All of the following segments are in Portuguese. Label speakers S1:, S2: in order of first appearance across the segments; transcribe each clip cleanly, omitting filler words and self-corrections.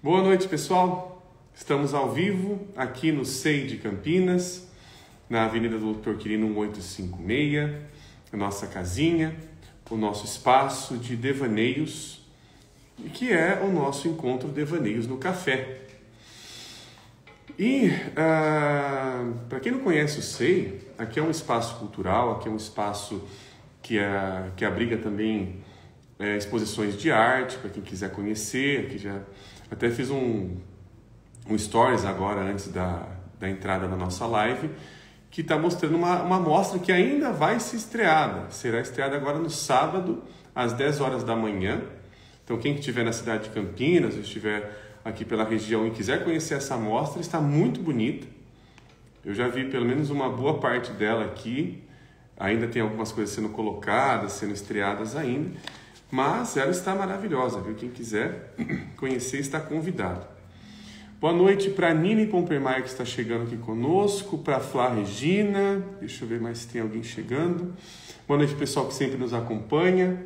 S1: Boa noite, pessoal. Estamos ao vivo aqui no SEI de Campinas, na Avenida do Dr. Quirino 1856, a nossa casinha, o nosso espaço de devaneios, que é o nosso encontro Devaneios no Café. E, para quem não conhece o SEI, aqui é um espaço cultural, aqui é um espaço que abriga também exposições de arte, para quem quiser conhecer. Aqui já até fiz um stories agora, antes da entrada da nossa live, que está mostrando uma mostra que ainda vai ser estreada. Será estreada agora no sábado, às 10 horas da manhã. Então, quem estiver na cidade de Campinas, ou estiver aqui pela região e quiser conhecer essa mostra, está muito bonita. Eu já vi pelo menos uma boa parte dela aqui. Ainda tem algumas coisas sendo colocadas, sendo estreadas ainda. Mas ela está maravilhosa, viu? Quem quiser conhecer está convidado. Boa noite para a Nini Pompermaia, que está chegando aqui conosco, para a Flá Regina, deixa eu ver mais se tem alguém chegando. Boa noite, pessoal que sempre nos acompanha.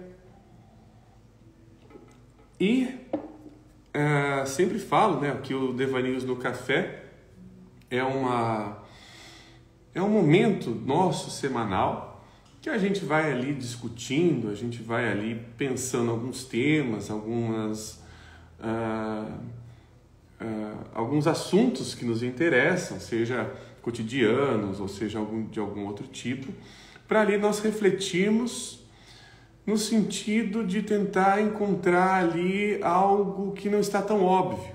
S1: E sempre falo, né, que o Devaneios no Café é um momento nosso semanal, que a gente vai ali discutindo, a gente vai ali pensando alguns temas, alguns assuntos que nos interessam, seja cotidianos ou seja de algum outro tipo, para ali nós refletirmos no sentido de tentar encontrar ali algo que não está tão óbvio.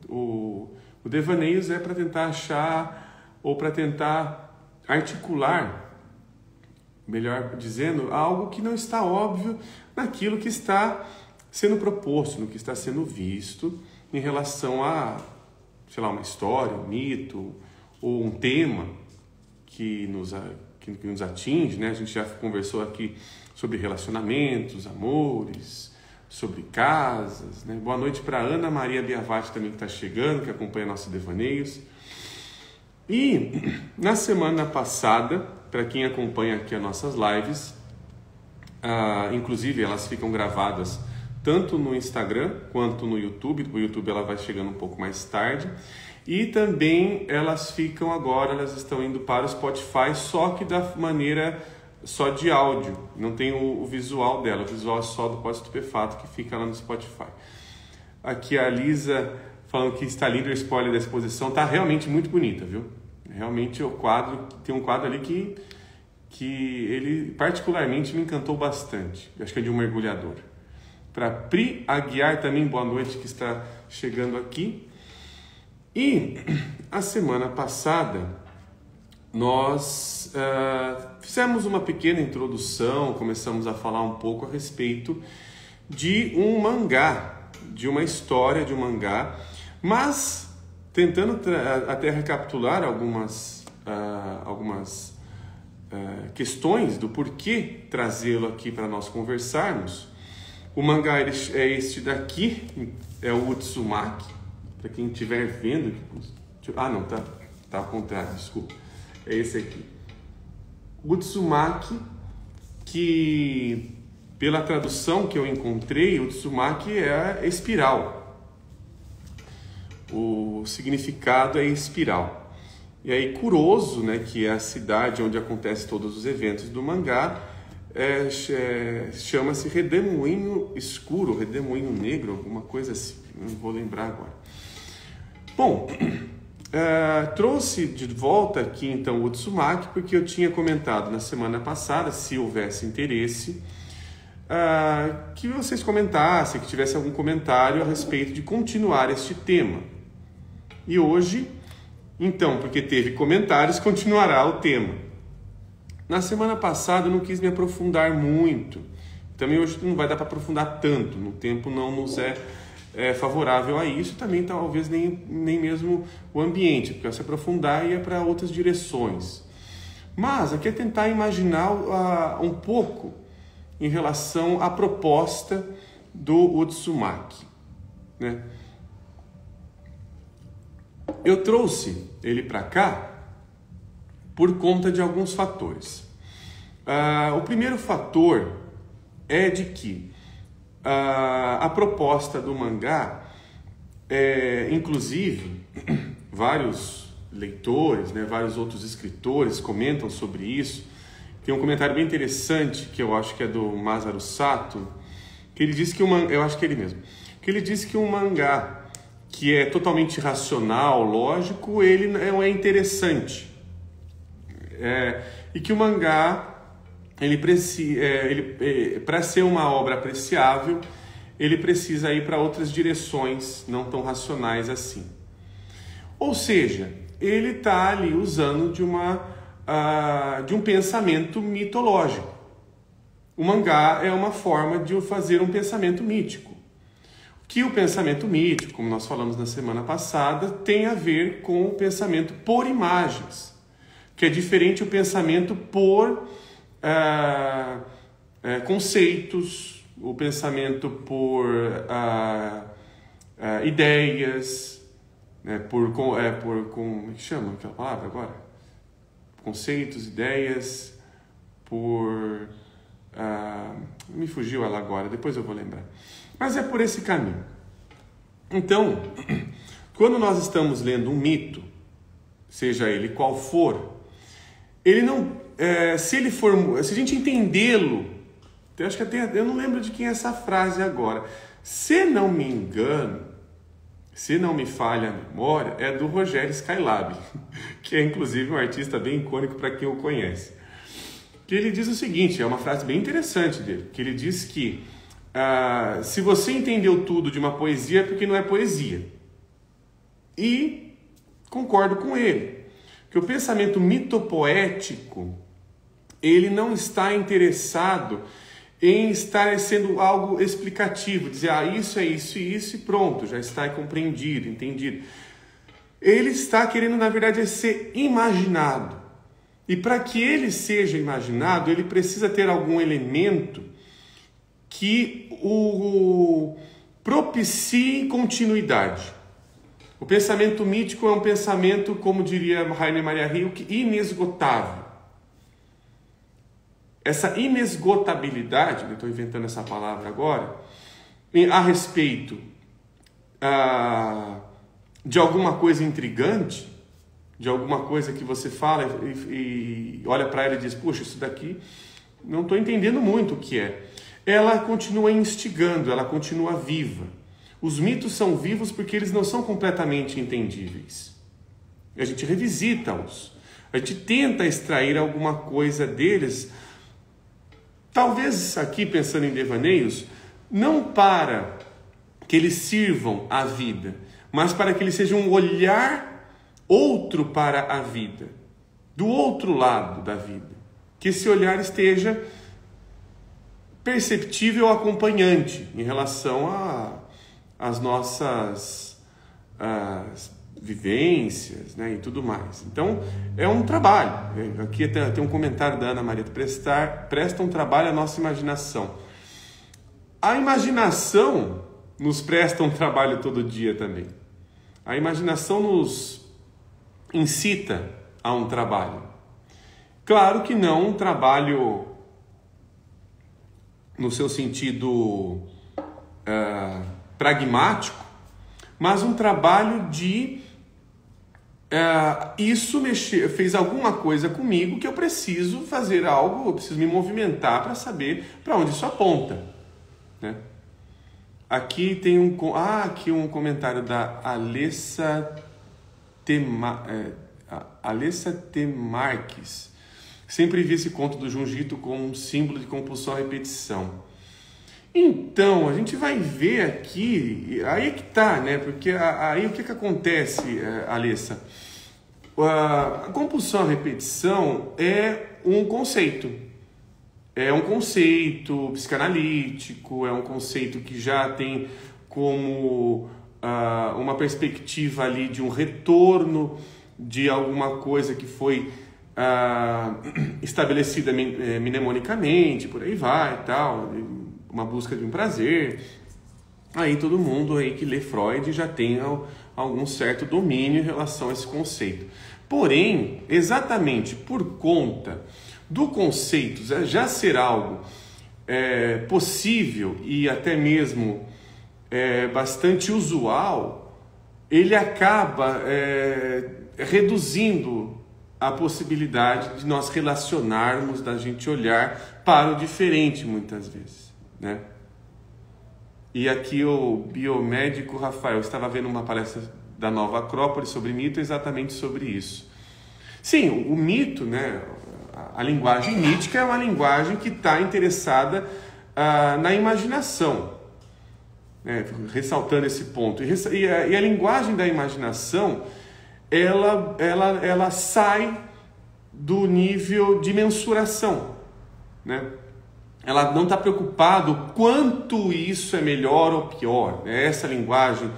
S1: O Devaneios é para tentar achar ou para tentar articular, melhor dizendo, algo que não está óbvio naquilo que está sendo proposto, no que está sendo visto em relação a, sei lá, uma história, um mito ou um tema que nos atinge, né? A gente já conversou aqui sobre relacionamentos, amores, sobre casas, né? Boa noite para Ana Maria Biavati também, que está chegando, que acompanha nossos devaneios. E na semana passada, para quem acompanha aqui as nossas lives, inclusive elas ficam gravadas tanto no Instagram quanto no YouTube. O YouTube ela vai chegando um pouco mais tarde. E também elas estão indo para o Spotify, só que da maneira só de áudio. Não tem o visual dela, o visual é só do Pó Estupefato, que fica lá no Spotify. Aqui a Lisa falando que está lindo o spoiler da exposição. Está realmente muito bonita, viu? Realmente tem um quadro ali que ele particularmente me encantou bastante. Eu acho que é de um mergulhador. Para Pri Aguiar também, boa noite, que está chegando aqui. E a semana passada nós fizemos uma pequena introdução, começamos a falar um pouco a respeito de um mangá, de uma história de um mangá, mas tentando até recapitular algumas questões do porquê trazê-lo aqui para nós conversarmos. O mangá é este daqui, é o Utsumaki, para quem estiver vendo. Não, tá ao contrário, desculpa. É esse aqui. O Utsumaki, que pela tradução que eu encontrei, o Utsumaki é espiral. O significado é espiral. E aí Kuroso, né, que é a cidade onde acontecem todos os eventos do mangá, chama-se Redemoinho Escuro, Redemoinho Negro, alguma coisa assim, não vou lembrar agora. Bom, trouxe de volta aqui então o Utsumaki, porque eu tinha comentado na semana passada, se houvesse interesse, que vocês comentassem, que tivesse algum comentário a respeito de continuar este tema. E hoje, então, porque teve comentários, continuará o tema. Na semana passada eu não quis me aprofundar muito. Também hoje não vai dar para aprofundar tanto. No tempo não nos é favorável a isso. Também talvez nem mesmo o ambiente, porque se aprofundar ia para outras direções. Mas aqui é tentar imaginar um pouco em relação à proposta do Utsumaki, né? Eu trouxe ele para cá por conta de alguns fatores. O primeiro fator é de que a proposta do mangá inclusive, vários leitores, né, vários outros escritores comentam sobre isso. Tem um comentário bem interessante, que eu acho que é do Masaru Sato, que ele diz que eu acho que é ele mesmo, que ele diz que um mangá que é totalmente racional, lógico, ele não é interessante. E que o mangá, para ser uma obra apreciável, ele precisa ir para outras direções, não tão racionais assim. Ou seja, ele está ali usando de um pensamento mitológico. O mangá é uma forma de fazer um pensamento mítico. Que o pensamento mítico, como nós falamos na semana passada, tem a ver com o pensamento por imagens, que é diferente do pensamento por conceitos, o pensamento por ideias, né, como é que chama aquela palavra agora? Conceitos, ideias, por... me fugiu ela agora, depois eu vou lembrar. Mas é por esse caminho. Então, quando nós estamos lendo um mito, seja ele qual for, ele não, se a gente entendê-lo, eu acho que eu não lembro de quem é essa frase agora. Se não me engano, se não me falha a memória, é do Rogério Skylab, que é inclusive um artista bem icônico para quem o conhece. Que ele diz o seguinte, é uma frase bem interessante dele, que ele diz que se você entendeu tudo de uma poesia é porque não é poesia. E concordo com ele, que o pensamento mitopoético, ele não está interessado em estar sendo algo explicativo, dizer, isso é isso e isso e pronto, já está compreendido, entendido. Ele está querendo, na verdade, ser imaginado. E para que ele seja imaginado, ele precisa ter algum elemento que o propicie continuidade. O pensamento mítico é um pensamento, como diria Rainer Maria Rilke, inesgotável. Essa inesgotabilidade, eu estou inventando essa palavra agora, a respeito de alguma coisa intrigante, de alguma coisa que você fala e olha para ela e diz, puxa, isso daqui não estou entendendo muito o que é. Ela continua instigando, ela continua viva. Os mitos são vivos porque eles não são completamente entendíveis. A gente revisita-os, a gente tenta extrair alguma coisa deles, talvez aqui pensando em devaneios, não para que eles sirvam à vida, mas para que eles sejam um olhar outro para a vida, do outro lado da vida. Que esse olhar esteja perceptível acompanhante em relação às nossas vivências, né, e tudo mais. Então, é um trabalho. Aqui tem um comentário da Ana Maria, presta um trabalho à nossa imaginação. A imaginação nos presta um trabalho todo dia também. A imaginação nos incita a um trabalho. Claro que não um trabalho no seu sentido pragmático, mas um trabalho de isso fez alguma coisa comigo que eu preciso fazer algo, eu preciso me movimentar para saber para onde isso aponta, né? Aqui tem aqui um comentário da Alessa T. Marques. Sempre vi esse conto do Junjito como um símbolo de compulsão à repetição. Então, a gente vai ver aqui, aí é que tá, né? Porque aí o que acontece, Alessa? A compulsão à repetição é um conceito. É um conceito psicanalítico, é um conceito que já tem como uma perspectiva ali de um retorno de alguma coisa que foi estabelecida mnemonicamente, por aí vai e tal, uma busca de um prazer. Aí todo mundo aí que lê Freud já tem algum certo domínio em relação a esse conceito. Porém, exatamente por conta do conceito já ser algo possível e até mesmo bastante usual, ele acaba reduzindo a possibilidade de nós relacionarmos, da gente olhar para o diferente muitas vezes, né? E aqui o biomédico Rafael estava vendo uma palestra da Nova Acrópole sobre mito, exatamente sobre isso. Sim, o mito, né, a linguagem mítica é uma linguagem que está interessada na imaginação, né, ressaltando esse ponto. E a linguagem da imaginação, ela sai do nível de mensuração, né? Ela não está preocupada o quanto isso é melhor ou pior, né? Essa linguagem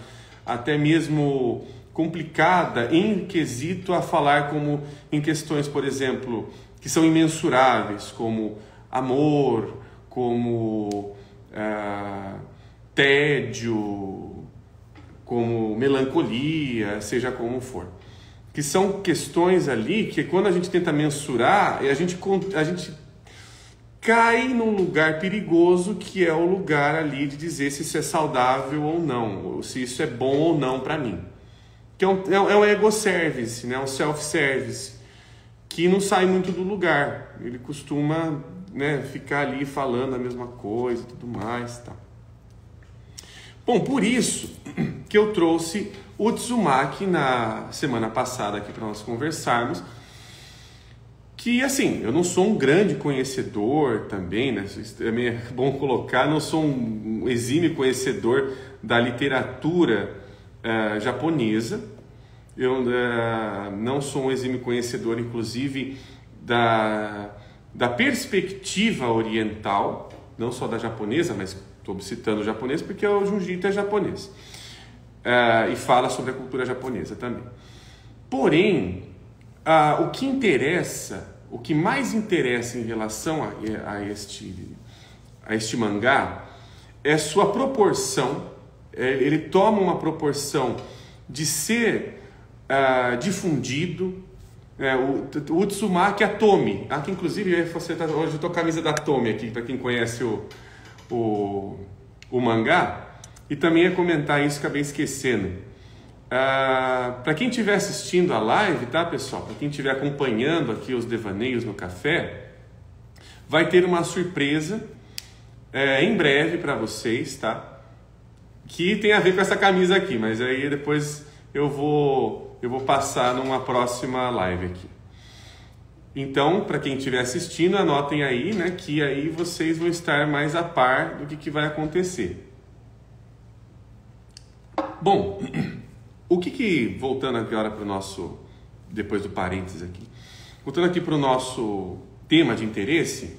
S1: até mesmo complicada em quesito a falar como em questões, por exemplo, que são imensuráveis, como amor, como tédio, como melancolia, seja como for. Que são questões ali que quando a gente tenta mensurar, a gente cai num lugar perigoso, que é o lugar ali de dizer se isso é saudável ou não, ou se isso é bom ou não para mim. Que é um ego-service, né? Um self-service, que não sai muito do lugar. Ele costuma, né, ficar ali falando a mesma coisa e tudo mais. Tá. Bom, por isso que eu trouxe o Uzumaki na semana passada aqui para nós conversarmos, que assim, eu não sou um grande conhecedor também, né? Isso também é bom colocar, não sou um exímio conhecedor da literatura japonesa, eu não sou um exímio conhecedor, inclusive, da perspectiva oriental, não só da japonesa, mas estou citando o japonês porque o Jiu-Jitsu é japonês, e fala sobre a cultura japonesa também. Porém, o que interessa, o que mais interessa em relação a este mangá é sua proporção. Ele toma uma proporção de ser difundido. O Uzumaki, a Tomy, aqui inclusive hoje eu estou com a camisa da Tomy aqui, para quem conhece o mangá, e também ia comentar isso, acabei esquecendo. Para quem estiver assistindo a live, tá, pessoal? Para quem estiver acompanhando aqui os devaneios no café, vai ter uma surpresa em breve para vocês, tá? Que tem a ver com essa camisa aqui, mas aí depois eu vou passar numa próxima live aqui. Então, para quem estiver assistindo, anotem aí, né, que aí vocês vão estar mais a par do que vai acontecer. Bom, voltando agora para o nosso, depois do parênteses aqui, voltando aqui para o nosso tema de interesse,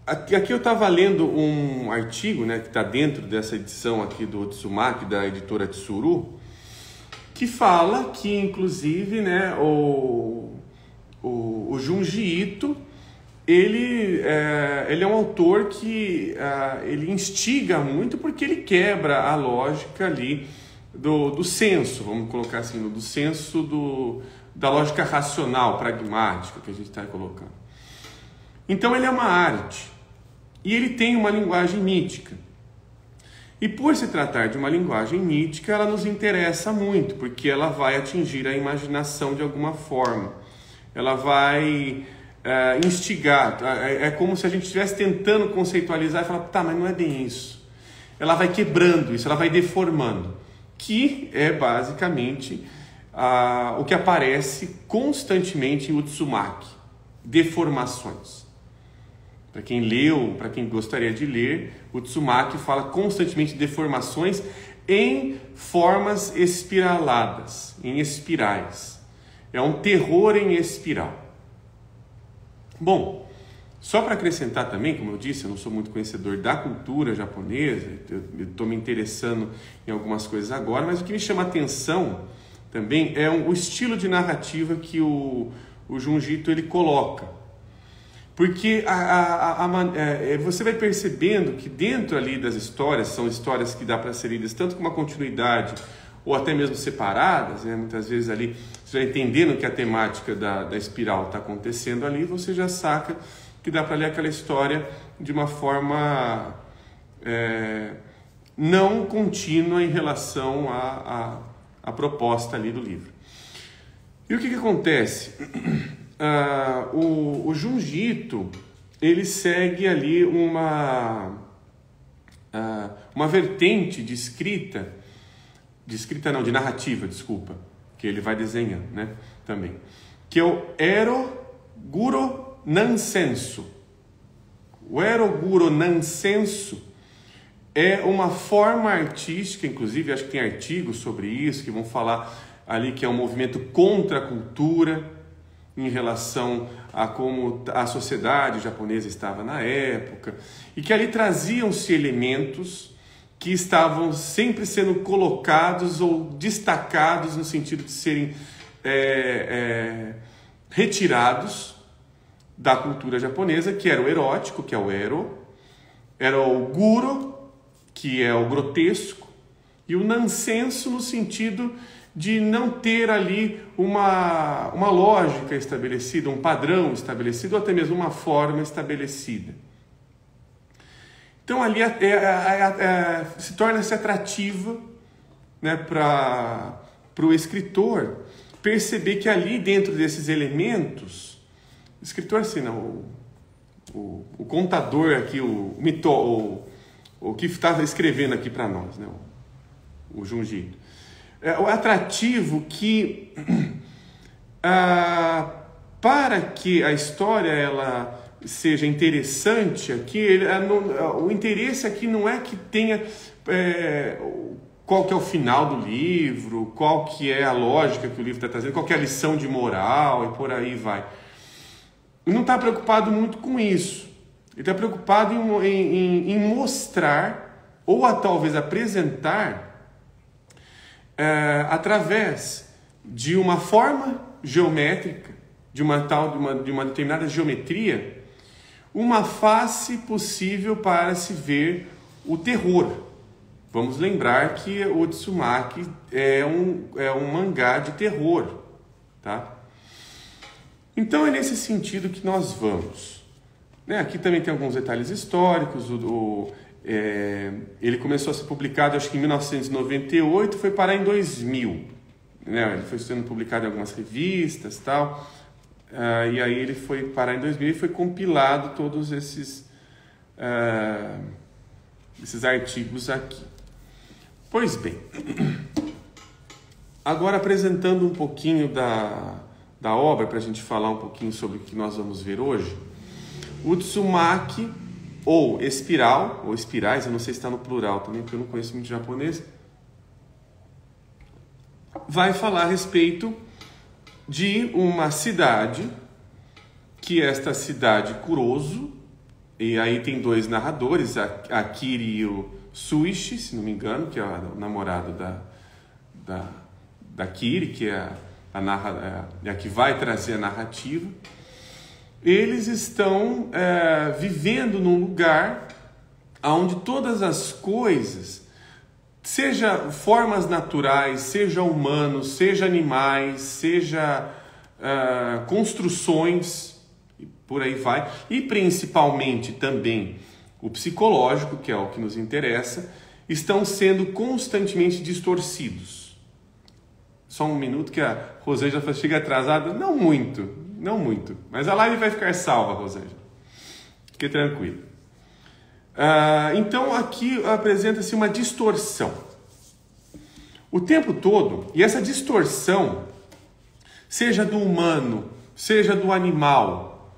S1: aqui eu estava lendo um artigo, né, que está dentro dessa edição aqui do Uzumaki, da editora Tsuru, que fala que, inclusive, né, o Junji Ito, ele é um autor que ele instiga muito porque ele quebra a lógica ali do senso, vamos colocar assim, do senso da lógica racional, pragmática que a gente está colocando. Então ele é uma arte e ele tem uma linguagem mítica. E por se tratar de uma linguagem mítica, ela nos interessa muito, porque ela vai atingir a imaginação de alguma forma. Ela vai instigar, é como se a gente estivesse tentando conceitualizar e falar, tá, mas não é bem isso. Ela vai quebrando isso, ela vai deformando, que é basicamente o que aparece constantemente em Uzumaki, deformações. Para quem leu, para quem gostaria de ler, o Uzumaki fala constantemente de deformações em formas espiraladas, em espirais. É um terror em espiral. Bom, só para acrescentar também, como eu disse, eu não sou muito conhecedor da cultura japonesa, eu estou me interessando em algumas coisas agora, mas o que me chama a atenção também é o estilo de narrativa que o Junji Ito ele coloca. Porque você vai percebendo que dentro ali das histórias, são histórias que dá para ser lidas tanto com uma continuidade ou até mesmo separadas, né? Muitas vezes ali, você vai entendendo que a temática da espiral está acontecendo ali, você já saca que dá para ler aquela história de uma forma não contínua em relação à proposta ali do livro. E o que acontece? O Junji Ito, ele segue ali uma vertente de narrativa, desculpa, que ele vai desenhando, né, também, que é o Ero-guro Nansensu. O Ero-guro Nansensu é uma forma artística, inclusive acho que tem artigos sobre isso, que vão falar ali que é um movimento contra a cultura, em relação a como a sociedade japonesa estava na época, e que ali traziam-se elementos que estavam sempre sendo colocados ou destacados no sentido de serem retirados da cultura japonesa, que era o erótico, que é o ero, era o guro, que é o grotesco, e o nansenso no sentido de não ter ali uma lógica estabelecida, um padrão estabelecido, ou até mesmo uma forma estabelecida. Então ali se torna-se atrativa, né, para o escritor perceber que ali dentro desses elementos, o escritor assim, não, o contador aqui, o que está escrevendo aqui para nós, né, o Junji Ito. O atrativo que, para que a história ela seja interessante aqui, o interesse aqui não é que tenha qual que é o final do livro, qual que é a lógica que o livro está trazendo, qual que é a lição de moral e por aí vai. Ele não está preocupado muito com isso. Ele está preocupado em mostrar ou talvez apresentar através de uma forma geométrica, de uma determinada geometria, uma face possível para se ver o terror. Vamos lembrar que o Otsumaki é um mangá de terror, tá? Então é nesse sentido que nós vamos. Né? Aqui também tem alguns detalhes históricos. Ele começou a ser publicado, acho que em 1998, foi parar em 2000. Né? Ele foi sendo publicado em algumas revistas e tal. E aí ele foi parar em 2000 e foi compilado todos esses artigos aqui. Pois bem, agora apresentando um pouquinho da obra, para a gente falar um pouquinho sobre o que nós vamos ver hoje. O Utsumaki, ou espiral, ou espirais, eu não sei se está no plural também, porque eu não conheço muito japonês, vai falar a respeito de uma cidade, que é esta cidade Kurozu, e aí tem dois narradores, a Kiryu Suishi, se não me engano, que é o namorado da Kiri, que é a que vai trazer a narrativa. Eles estão vivendo num lugar onde todas as coisas, seja formas naturais, seja humanos, seja animais, seja construções, e por aí vai, e principalmente também o psicológico, que é o que nos interessa, estão sendo constantemente distorcidos. Só um minuto que a Rosângela chega atrasada, não muito, mas a live vai ficar salva, Rosângela. Fique tranquilo. Então aqui apresenta-se uma distorção. O tempo todo, e essa distorção, seja do humano, seja do animal,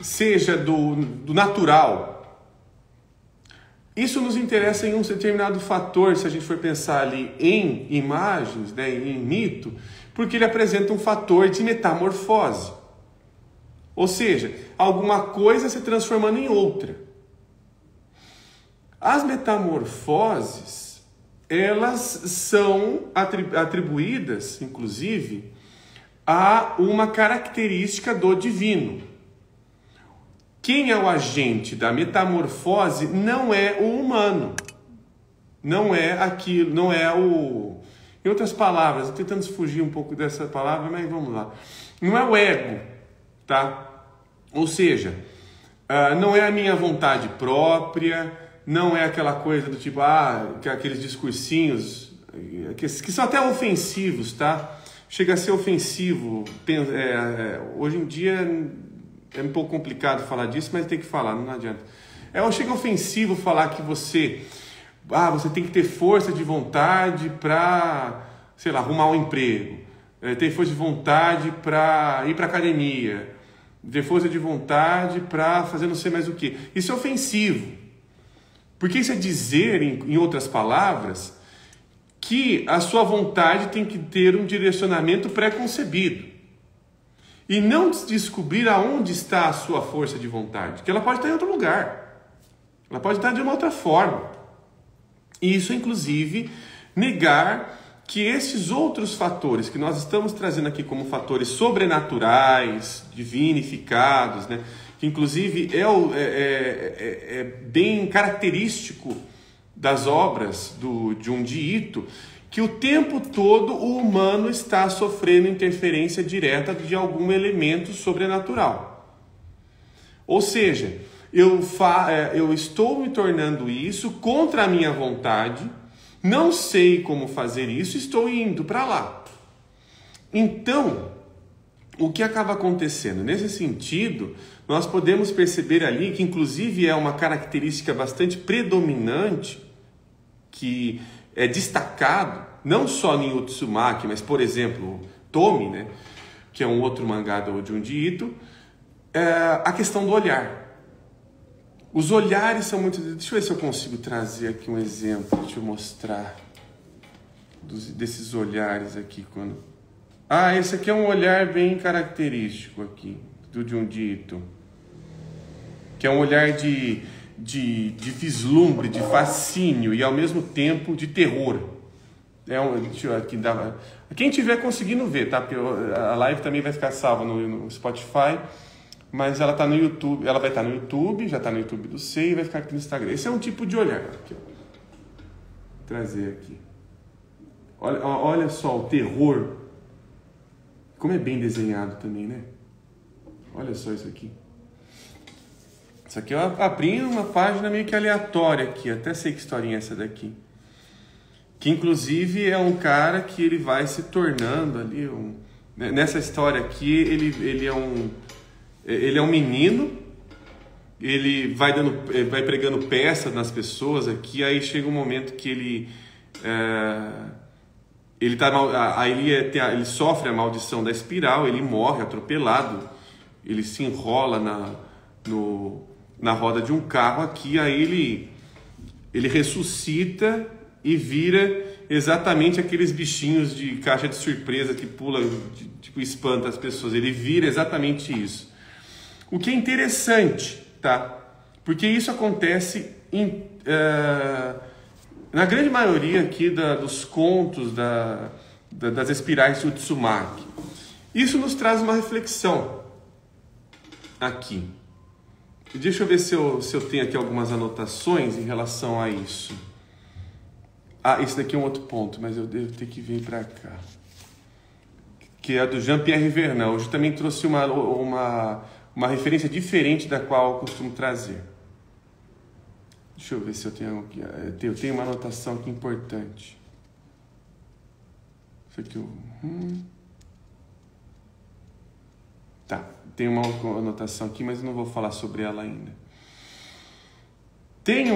S1: seja do natural, isso nos interessa em um determinado fator, se a gente for pensar ali em imagens, né, em mito, porque ele apresenta um fator de metamorfose. Ou seja, alguma coisa se transformando em outra. As metamorfoses, elas são atribuídas, inclusive, a uma característica do divino. Quem é o agente da metamorfose não é o humano. Não é aquilo, não é o... Em outras palavras, estou tentando fugir um pouco dessa palavra, mas vamos lá. Não é o ego, tá? Ou seja, não é a minha vontade própria, não é aquela coisa do tipo, que aqueles discursinhos que são até ofensivos, tá? Chega a ser ofensivo. Hoje em dia é um pouco complicado falar disso, mas tem que falar, não adianta. Chega ofensivo falar que você tem que ter força de vontade para, sei lá, arrumar um emprego, ter força de vontade para ir para academia, ter força de vontade para fazer não sei mais o que. Isso é ofensivo, porque isso é dizer, em outras palavras, que a sua vontade tem que ter um direcionamento pré-concebido e não descobrir aonde está a sua força de vontade, que ela pode estar em outro lugar, ela pode estar de uma outra forma. E isso, inclusive, negar que esses outros fatores que nós estamos trazendo aqui como fatores sobrenaturais, divinificados, né, que inclusive é bem característico das obras de Junji Ito, que o tempo todo o humano está sofrendo interferência direta de algum elemento sobrenatural. Ou seja, eu estou me tornando isso contra a minha vontade, não sei como fazer isso, estou indo para lá. Então, o que acaba acontecendo? Nesse sentido, nós podemos perceber ali que, inclusive, é uma característica bastante predominante, que é destacado, não só em Utsumaki, mas, por exemplo, Tomi, né, que é um outro mangá do Junji Ito, a questão do olhar. Os olhares são muito... Deixa eu ver se eu consigo trazer aqui um exemplo, deixa eu mostrar desses olhares aqui. Esse aqui é um olhar bem característico aqui, do Junji Ito, que é um olhar de vislumbre, de fascínio e ao mesmo tempo de terror. Deixa eu aqui dar. Quem tiver conseguindo ver, tá? Porque a live também vai ficar salva no Spotify, mas ela tá no YouTube. Ela vai estar no YouTube, já está no YouTube do Sei e vai ficar aqui no Instagram. Esse é um tipo de olhar. Aqui, ó. Vou trazer aqui. Olha só o terror. Como é bem desenhado também, né? Olha só isso aqui. Isso aqui eu abri uma página meio que aleatória aqui, até sei que historinha é essa daqui. Que inclusive é um cara que ele vai se tornando ali, nessa história aqui, ele é um menino, ele vai pregando peças nas pessoas aqui, aí chega um momento que ele sofre a maldição da espiral, ele morre atropelado, ele se enrola na roda de um carro aqui, aí ele ressuscita e vira exatamente aqueles bichinhos de caixa de surpresa que pula, tipo, espanta as pessoas. Ele vira exatamente isso. O que é interessante, tá? Porque isso acontece na grande maioria aqui dos contos das espirais de Utsumaki. Isso nos traz uma reflexão aqui. Deixa eu ver se eu tenho aqui algumas anotações em relação a isso. Esse daqui é um outro ponto, mas eu devo ter que vir para cá. Que é do Jean-Pierre Vernant. Hoje também trouxe uma referência diferente da qual eu costumo trazer. Deixa eu ver se eu tenho aqui. Eu tenho uma anotação aqui importante. Isso aqui Tá, tem uma anotação aqui, mas eu não vou falar sobre ela ainda. Tem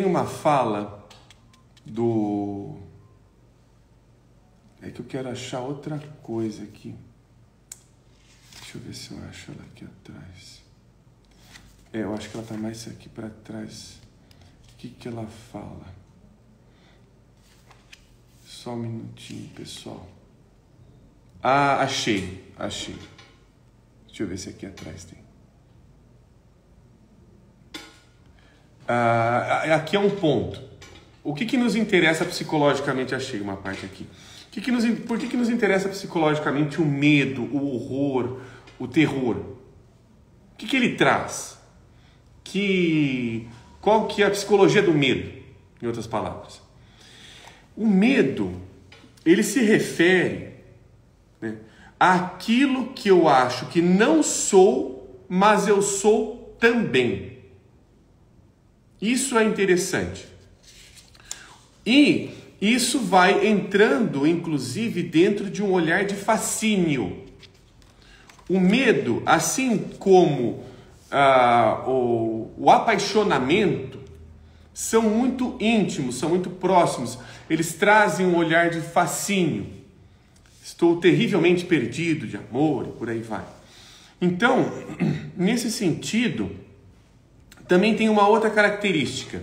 S1: uma fala É que eu quero achar outra coisa aqui. Deixa eu ver se eu acho ela aqui atrás. Eu acho que ela tá mais aqui para trás. O que ela fala? Só um minutinho, pessoal. Achei. Deixa eu ver se aqui atrás tem. Aqui é um ponto. O que nos interessa psicologicamente? Achei uma parte aqui. Por que nos interessa psicologicamente o medo, o horror, o terror? O que ele traz? Qual que é a psicologia do medo, em outras palavras? O medo, ele se refere, né, àquilo que eu acho que não sou, mas eu sou também. Isso é interessante. E isso vai entrando, inclusive, dentro de um olhar de fascínio. O medo, assim como o apaixonamento, são muito íntimos, são muito próximos. Eles trazem um olhar de fascínio. Estou terrivelmente perdido de amor e por aí vai. Então, nesse sentido, também tem uma outra característica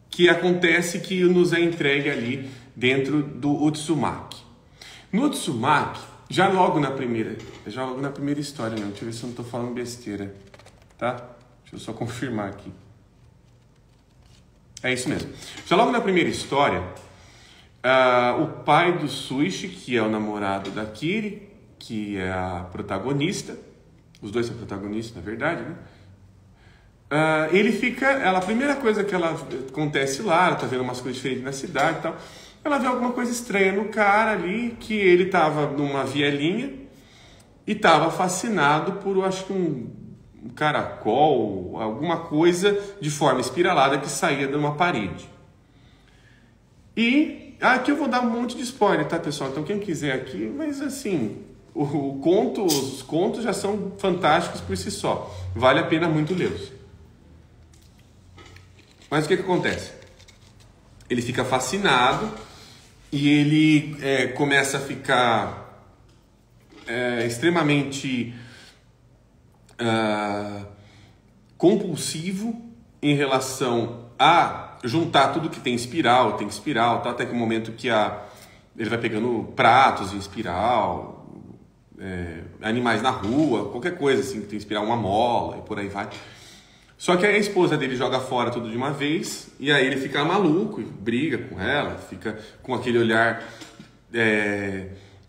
S1: que acontece, que nos é entregue ali dentro do Utsumaki. No Utsumaki, já logo na primeira história, não, deixa eu ver se eu não estou falando besteira, tá? Deixa eu só confirmar aqui. É isso mesmo. Já logo na primeira história, o pai do Suichi, que é o namorado da Kiri, que é a protagonista, os dois são protagonistas, na verdade, né? Ele fica, a primeira coisa que ela acontece lá, ela tá vendo umas coisas diferentes na cidade e tal, ela vê alguma coisa estranha no cara ali, que ele tava numa vielinha e tava fascinado por, eu acho que um caracol, alguma coisa de forma espiralada que saía de uma parede. E aqui eu vou dar um monte de spoiler, tá, pessoal? Então quem quiser aqui, mas assim, os contos já são fantásticos por si só, vale a pena muito lê-los. Mas o que acontece? Ele fica fascinado e ele começa a ficar extremamente compulsivo em relação a juntar tudo que tem espiral, tá? Até que o momento que ele vai pegando pratos em espiral, animais na rua, qualquer coisa assim que tem espiral, uma mola e por aí vai. Só que a esposa dele joga fora tudo de uma vez, e aí ele fica maluco, briga com ela, fica com aquele olhar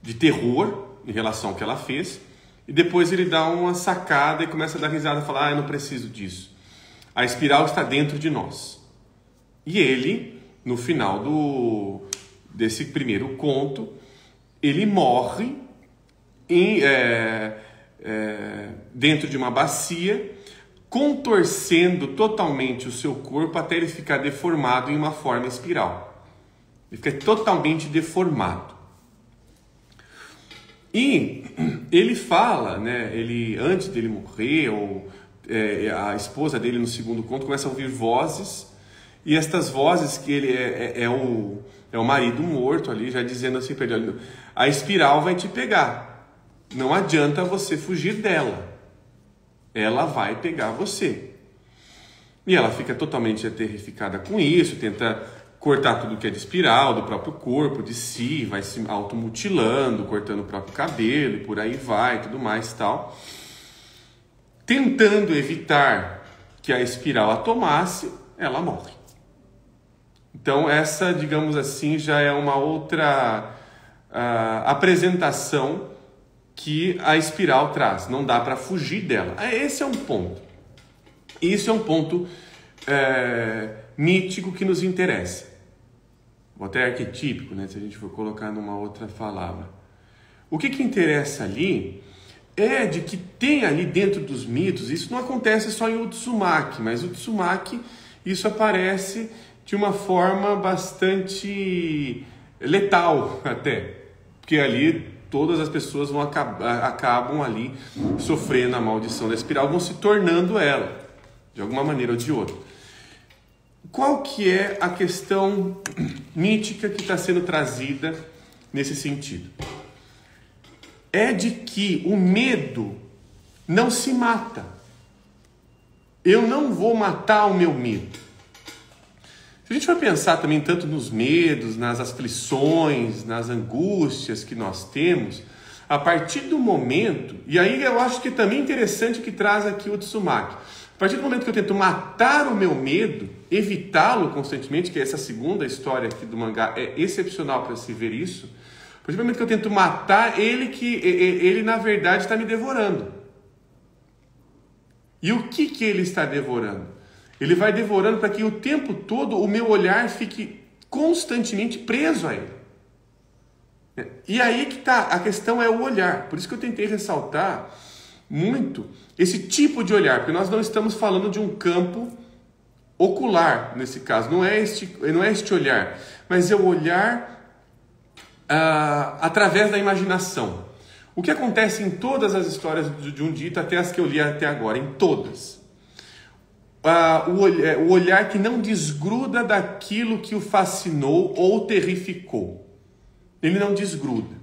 S1: de terror em relação ao que ela fez, e depois ele dá uma sacada e começa a dar risada e falar: eu não preciso disso. A espiral está dentro de nós. E ele, no final desse primeiro conto, ele morre dentro de uma bacia, contorcendo totalmente o seu corpo até ele ficar deformado em uma forma espiral. Ele fica totalmente deformado. E ele fala, né, antes dele morrer, a esposa dele no segundo conto começa a ouvir vozes, e estas vozes que ele é o marido morto ali, já dizendo assim para ele: a espiral vai te pegar, não adianta você fugir dela. Ela vai pegar você. E ela fica totalmente terrificada com isso, tenta cortar tudo que é de espiral, do próprio corpo, de si, vai se automutilando, cortando o próprio cabelo e por aí vai, tudo mais e tal. Tentando evitar que a espiral a tomasse, ela morre. Então essa, digamos assim, já é uma outra apresentação que a espiral traz. Não dá para fugir dela. Esse é um ponto. Isso é um ponto mítico que nos interessa. Ou até arquetípico, né? Se a gente for colocar numa outra palavra. O que interessa ali é de que tem ali dentro dos mitos, isso não acontece só em Utsumaki, mas o Utsumaki, isso aparece de uma forma bastante letal até. Porque ali todas as pessoas acabam ali sofrendo a maldição da espiral, vão se tornando ela, de alguma maneira ou de outra. Qual que é a questão mítica que está sendo trazida nesse sentido? É de que o medo não se mata. Eu não vou matar o meu medo. Se a gente for pensar também tanto nos medos, nas aflições, nas angústias que nós temos, a partir do momento, e aí eu acho que é também interessante que traz aqui o Utsumaki, a partir do momento que eu tento matar o meu medo, evitá-lo constantemente, que essa segunda história aqui do mangá é excepcional para se ver isso, a partir do momento que eu tento matar ele, ele na verdade está me devorando. E o que ele está devorando? Ele vai devorando para que o tempo todo o meu olhar fique constantemente preso a ele. E aí que tá, a questão é o olhar. Por isso que eu tentei ressaltar muito esse tipo de olhar, porque nós não estamos falando de um campo ocular nesse caso, não é este olhar, mas é o olhar através da imaginação. O que acontece em todas as histórias de um dito, até as que eu li até agora, em todas, o olhar que não desgruda daquilo que o fascinou ou terrificou. Ele não desgruda.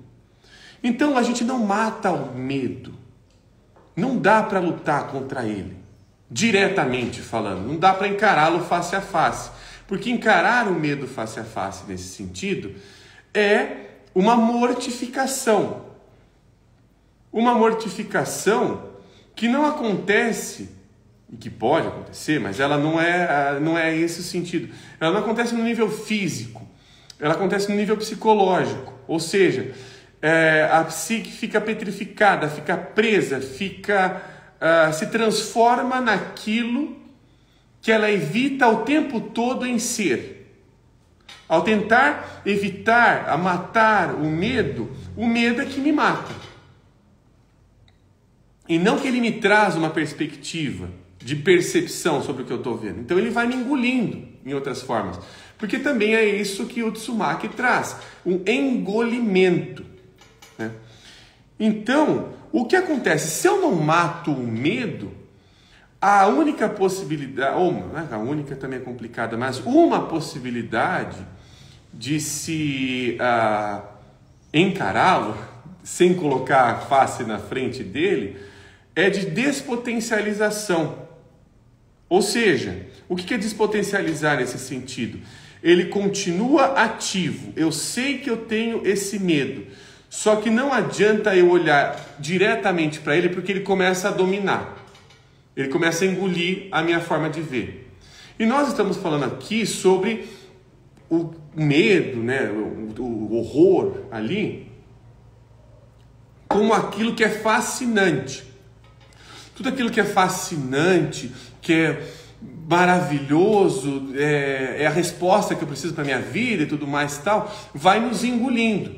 S1: Então a gente não mata o medo. Não dá para lutar contra ele, diretamente falando. Não dá para encará-lo face a face. Porque encarar o medo face a face nesse sentido é uma mortificação. Uma mortificação que não acontece, e que pode acontecer, mas ela não é esse o sentido. Ela não acontece no nível físico, ela acontece no nível psicológico. Ou seja, a psique fica petrificada, fica presa, se transforma naquilo que ela evita o tempo todo em ser. Ao tentar evitar, matar o medo é que me mata. E não que ele me traz uma perspectiva de percepção sobre o que eu estou vendo. Então ele vai me engolindo, em outras formas. Porque também é isso que o Tsumaki traz, um engolimento. Né? Então, o que acontece? Se eu não mato o medo, a única possibilidade, a única também é complicada, mas uma possibilidade de se encará-lo, sem colocar a face na frente dele, é de despotencialização. Ou seja, o que é despotencializar nesse sentido? Ele continua ativo. Eu sei que eu tenho esse medo, só que não adianta eu olhar diretamente para ele, porque ele começa a dominar. Ele começa a engolir a minha forma de ver. E nós estamos falando aqui sobre o medo, né, o horror ali, como aquilo que é fascinante. Tudo aquilo que é fascinante, que é maravilhoso, é a resposta que eu preciso para a minha vida e tudo mais e tal, vai nos engolindo.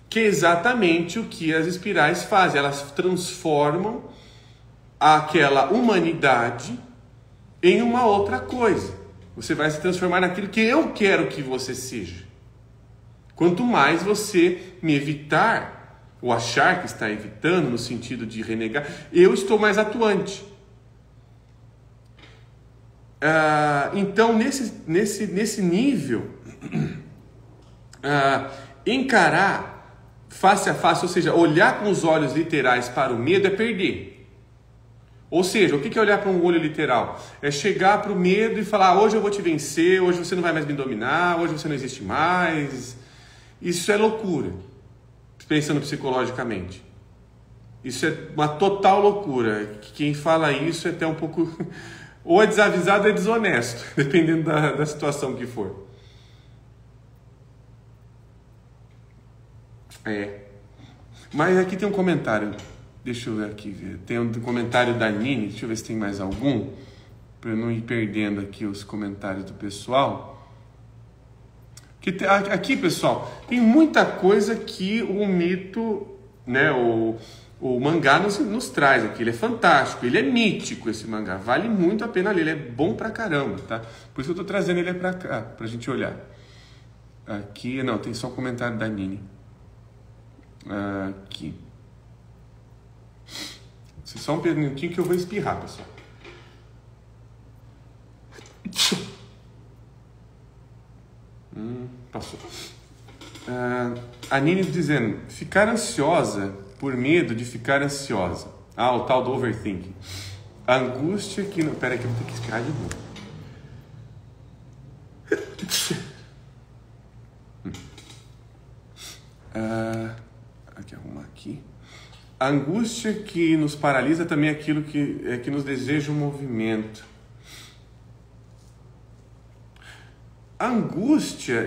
S1: Que é exatamente o que as espirais fazem. Elas transformam aquela humanidade em uma outra coisa. Você vai se transformar naquilo que eu quero que você seja. Quanto mais você me evitar, ou achar que está evitando, no sentido de renegar, eu estou mais atuante. Então, nesse nível, encarar face a face, ou seja, olhar com os olhos literais para o medo é perder. Ou seja, o que é olhar para um olho literal? É chegar para o medo e falar, hoje eu vou te vencer, hoje você não vai mais me dominar, hoje você não existe mais. Isso é loucura. Pensando psicologicamente. Isso é uma total loucura. Quem fala isso é até um pouco... ou é desavisado ou é desonesto, dependendo da situação que for. Mas aqui tem um comentário. Deixa eu ver aqui. Tem um comentário da Nini. Deixa eu ver se tem mais algum. Para eu não ir perdendo aqui os comentários do pessoal. Aqui, pessoal, tem muita coisa que o mito, né, o mangá nos traz aqui. Ele é fantástico, ele é mítico, esse mangá. Vale muito a pena ler, ele é bom pra caramba, tá? Por isso que eu tô trazendo ele pra cá, pra gente olhar. Aqui, não, tem só um comentário da Nini. Aqui. Só um minutinho que eu vou espirrar, pessoal. Passou. A Nini dizendo, ficar ansiosa por medo de ficar ansiosa. O tal do overthinking. A angústia que... Pera aí que eu vou ter que espirrar de novo. Aqui, arrumar aqui. A angústia que nos paralisa também é aquilo que nos deseja um movimento. A angústia,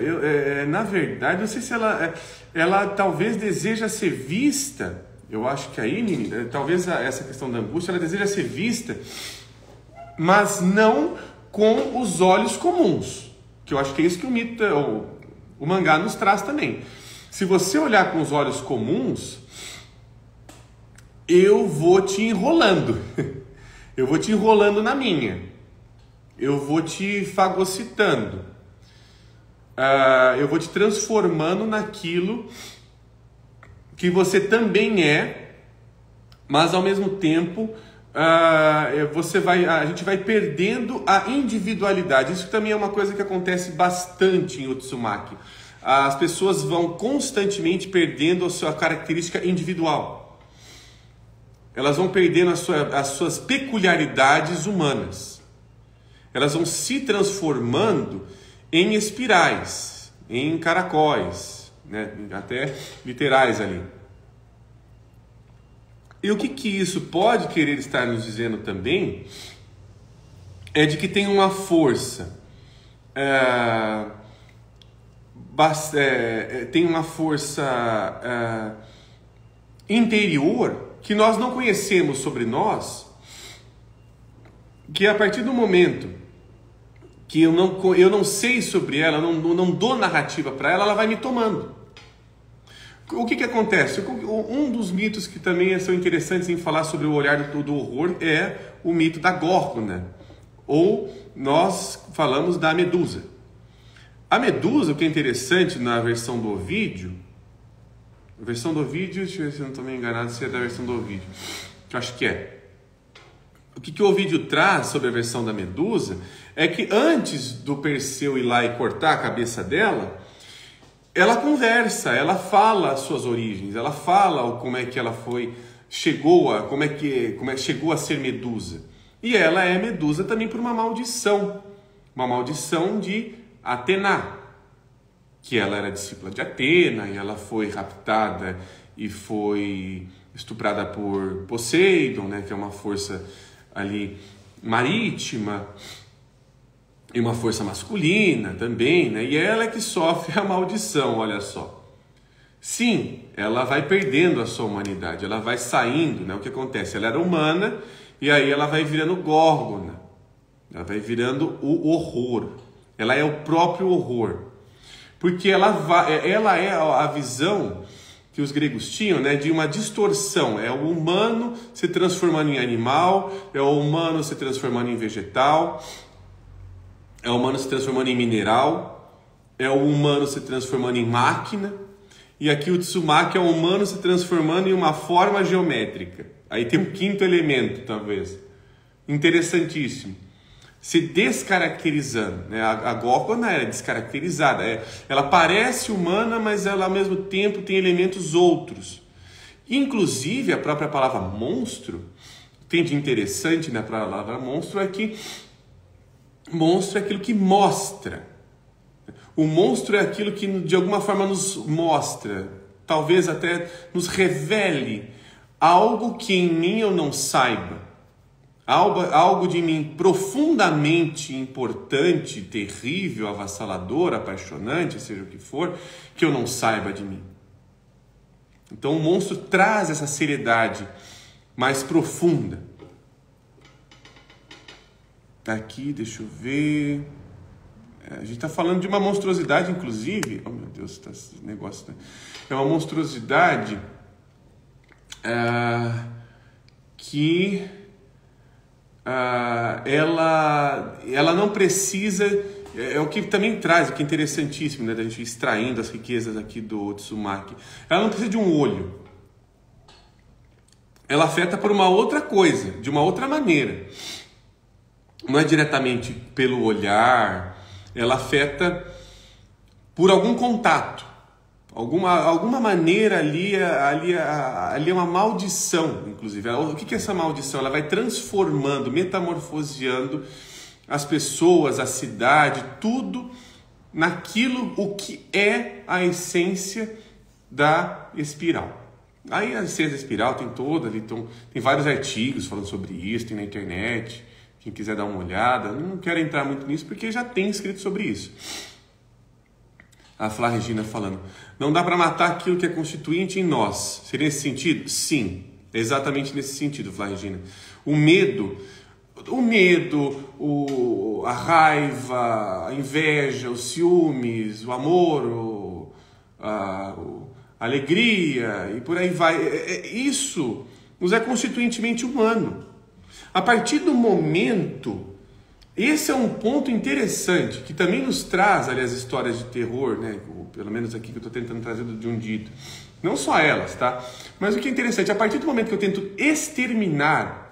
S1: na verdade, não sei se ela talvez deseja ser vista. Eu acho que aí, Nini, talvez essa questão da angústia, ela deseja ser vista, mas não com os olhos comuns. Que eu acho que é isso que o mito, o mangá nos traz também. Se você olhar com os olhos comuns, eu vou te enrolando. Eu vou te enrolando na minha. Eu vou te fagocitando. Eu vou te transformando naquilo que você também é, mas ao mesmo tempo a gente vai perdendo a individualidade. Isso também é uma coisa que acontece bastante em Utsumaki. As pessoas vão constantemente perdendo a sua característica individual. Elas vão perdendo as suas peculiaridades humanas. Elas vão se transformando em espirais, em caracóis, né? Até literais ali. E o que isso pode querer estar nos dizendo também é de que tem uma força, interior que nós não conhecemos sobre nós, que a partir do momento que eu não sei sobre ela, não dou narrativa para ela, ela vai me tomando. O que acontece? Um dos mitos que também são interessantes em falar sobre o olhar do horror é o mito da Górgona, ou nós falamos da Medusa. A Medusa, o que é interessante na versão do Ovídio, deixa eu ver se eu não estou meio enganado se é da versão do Ovídio, que eu acho que é. O que o Ovídio traz sobre a versão da Medusa é que antes do Perseu ir lá e cortar a cabeça dela, ela conversa, ela fala as suas origens, ela fala como é que ela como é que chegou a ser Medusa. E ela é Medusa também por uma maldição de Atena, que ela era discípula de Atena e ela foi raptada e foi estuprada por Poseidon, né, que é uma força ali marítima, e uma força masculina também, né? E ela é que sofre a maldição, olha só. Sim, ela vai perdendo a sua humanidade, ela vai saindo, né? O que acontece? Ela era humana e aí ela vai virando Górgona, ela vai virando o horror, ela é o próprio horror, porque ela é a visão que os gregos tinham, né, de uma distorção. É o humano se transformando em animal, é o humano se transformando em vegetal, é o humano se transformando em mineral, é o humano se transformando em máquina, e aqui o Tsumaki é o humano se transformando em uma forma geométrica. Aí tem um quinto elemento, talvez, interessantíssimo, se descaracterizando, né? A Górgona era descaracterizada, ela parece humana, mas ela ao mesmo tempo tem elementos outros. Inclusive a própria palavra monstro, tem de interessante na palavra monstro é que monstro é aquilo que mostra. O monstro é aquilo que de alguma forma nos mostra, talvez até nos revele algo que em mim eu não saiba. Algo de mim profundamente importante, terrível, avassalador, apaixonante, seja o que for, que eu não saiba de mim. Então o monstro traz essa seriedade mais profunda. Aqui, deixa eu ver. A gente está falando de uma monstruosidade, inclusive. Oh, meu Deus, esse negócio. É uma monstruosidade que ela não precisa. É o que também traz, o que é interessantíssimo, né, da gente extraindo as riquezas aqui do Tsumaki. Ela não precisa de um olho. Ela afeta por uma outra coisa, de uma outra maneira. Não é diretamente pelo olhar, ela afeta por algum contato, alguma maneira ali é uma maldição, inclusive. O que é essa maldição? Ela vai transformando, metamorfoseando as pessoas, a cidade, tudo naquilo o que é a essência da espiral. Aí a essência da espiral tem toda ali, tem vários artigos falando sobre isso, tem na internet. Quem quiser dar uma olhada, não quero entrar muito nisso porque já tem escrito sobre isso. A Flá Regina falando, não dá para matar aquilo que é constituinte em nós. Seria nesse sentido? Sim, é exatamente nesse sentido, Flá Regina. O medo, a raiva, a inveja, os ciúmes, o amor, a alegria e por aí vai. Isso nos é constituintemente humano. A partir do momento, esse é um ponto interessante, que também nos traz ali as histórias de terror, né? Pelo menos aqui que eu estou tentando trazer do Junjito. Não só elas, tá? Mas o que é interessante, a partir do momento que eu tento exterminar,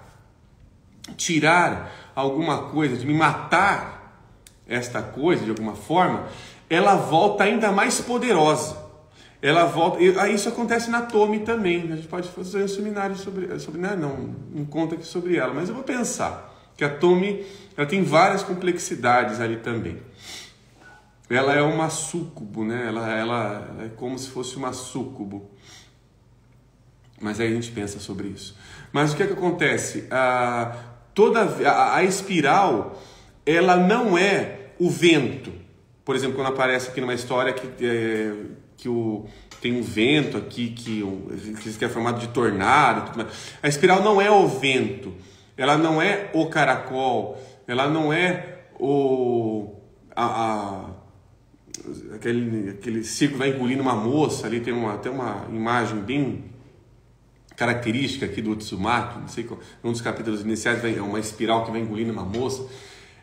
S1: tirar alguma coisa, de me matar esta coisa de alguma forma, ela volta ainda mais poderosa. Ela volta. Isso acontece na Tomi também. A gente pode fazer um seminário sobre não conta aqui sobre ela, mas eu vou pensar que a Tomi, ela tem várias complexidades ali também. Ela é uma súcubo, né? Ela é como se fosse uma súcubo. Mas aí a gente pensa sobre isso. Mas o que é que acontece? A espiral, ela não é o vento. Por exemplo, quando aparece aqui numa história tem um vento aqui que é formado de tornado. Tudo mais. A espiral não é o vento. Ela não é o caracol. Ela não é aquele círculo vai engolindo uma moça. Ali tem até uma imagem bem característica aqui do Utsumaki, não sei, um dos capítulos iniciais é uma espiral que vai engolindo uma moça.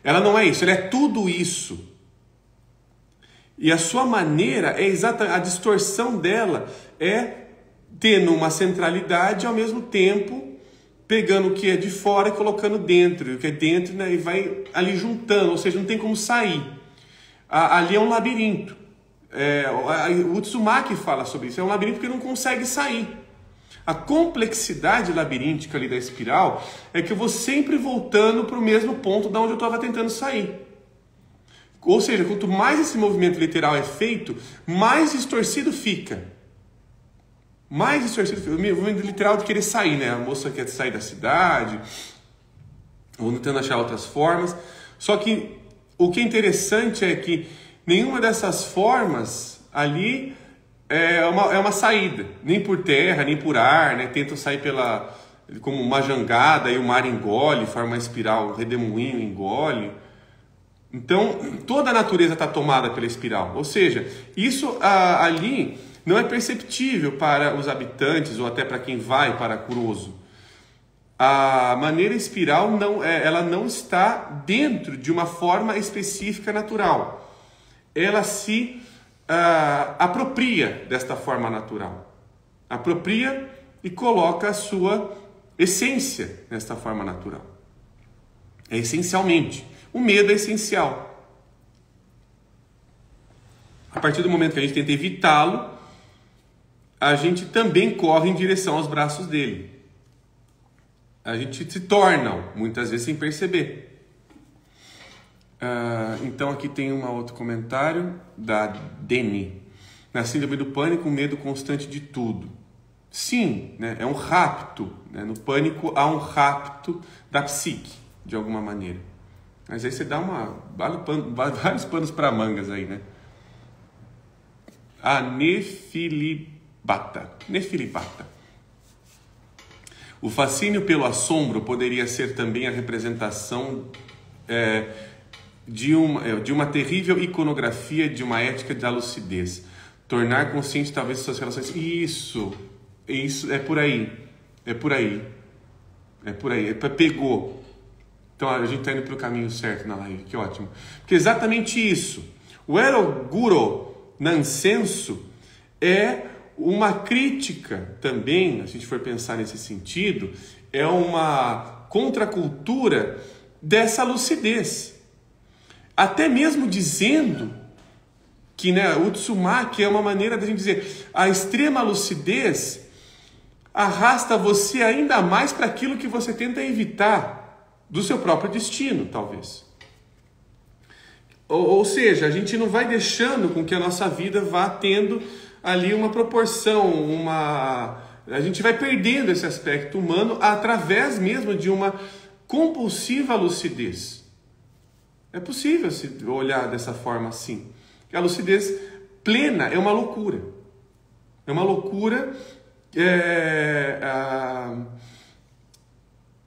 S1: Ela não é isso, ela é tudo isso. E a sua maneira é exatamente, a distorção dela é tendo uma centralidade e ao mesmo tempo pegando o que é de fora e colocando dentro, e o que é dentro, né, e vai ali juntando, ou seja, não tem como sair. Ali é um labirinto. O Utsumaki fala sobre isso, é um labirinto que não consegue sair. A complexidade labiríntica ali da espiral é que eu vou sempre voltando para o mesmo ponto da onde eu estava tentando sair. Ou seja, quanto mais esse movimento literal é feito, mais distorcido fica. Mais distorcido fica. O movimento literal de querer sair, né? A moça quer sair da cidade, ou tentando achar outras formas. Só que o que é interessante é que nenhuma dessas formas ali é uma saída, nem por terra, nem por ar, né? Tentam sair como uma jangada e o mar engole, forma uma espiral, um redemoinho engole. Então, toda a natureza está tomada pela espiral. Ou seja, isso ali não é perceptível para os habitantes ou até para quem vai para Kuroso. A maneira espiral ela não está dentro de uma forma específica natural. Ela se apropria desta forma natural, apropria e coloca a sua essência nesta forma natural. Essencialmente, o medo é essencial. A partir do momento que a gente tenta evitá-lo, a gente também corre em direção aos braços dele. A gente se torna, muitas vezes, sem perceber. Então aqui tem um outro comentário da Deni. Na síndrome do pânico, um medo constante de tudo. Sim, né, é um rapto. Né? No pânico há um rapto da psique, de alguma maneira. Mas aí você dá vários panos para mangas aí, né? A Nefilibata. O fascínio pelo assombro poderia ser também a representação de uma terrível iconografia de uma ética da lucidez. Tornar consciente talvez suas relações. Isso é por aí. Pegou. Então a gente está indo para o caminho certo na live, que ótimo. Porque exatamente isso. O Eroguro Nansenso é uma crítica também, se a gente for pensar nesse sentido, é uma contracultura dessa lucidez. Até mesmo dizendo que, né, o Utsumaki é uma maneira de a gente dizer a extrema lucidez arrasta você ainda mais para aquilo que você tenta evitar do seu próprio destino, talvez. Ou seja, a gente não vai deixando com que a nossa vida vá tendo ali uma proporção, a gente vai perdendo esse aspecto humano através mesmo de uma compulsiva lucidez. É possível se olhar dessa forma assim. A lucidez plena é uma loucura. É uma loucura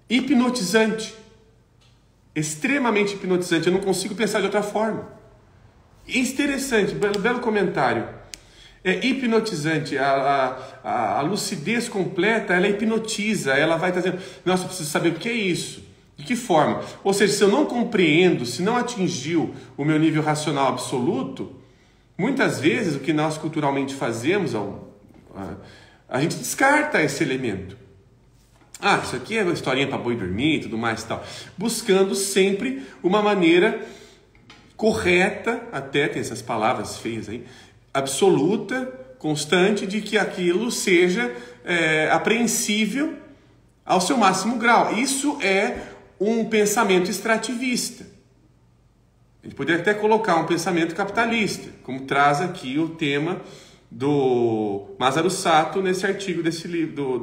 S1: hipnotizante. Extremamente hipnotizante. Eu não consigo pensar de outra forma. Interessante, belo comentário. É hipnotizante, a lucidez completa, ela hipnotiza, ela vai trazendo, nossa, eu preciso saber o que é isso, de que forma? Ou seja, se eu não compreendo, se não atingiu o meu nível racional absoluto, muitas vezes o que nós culturalmente fazemos, a gente descarta esse elemento. Ah, isso aqui é uma historinha para boi dormir e tudo mais e tal, buscando sempre uma maneira correta, até tem essas palavras feias aí, absoluta, constante, de que aquilo seja apreensível ao seu máximo grau. Isso é um pensamento extrativista. A gente poderia até colocar um pensamento capitalista, como traz aqui o tema do Masaru Sato nesse artigo desse livro,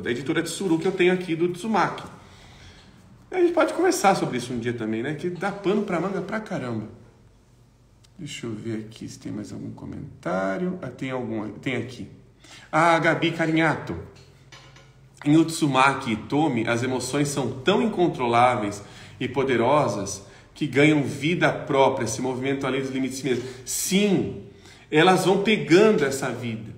S1: da editora Tsuru, que eu tenho aqui, do Tsumaki. A gente pode conversar sobre isso um dia também, né? Que dá pano pra manga pra caramba. Deixa eu ver aqui se tem mais algum comentário. Tem aqui. Ah, Gabi Carinhato. Em Utsumaki e Tomi, as emoções são tão incontroláveis e poderosas que ganham vida própria, se movimentam além dos limites mesmo. Sim, elas vão pegando essa vida.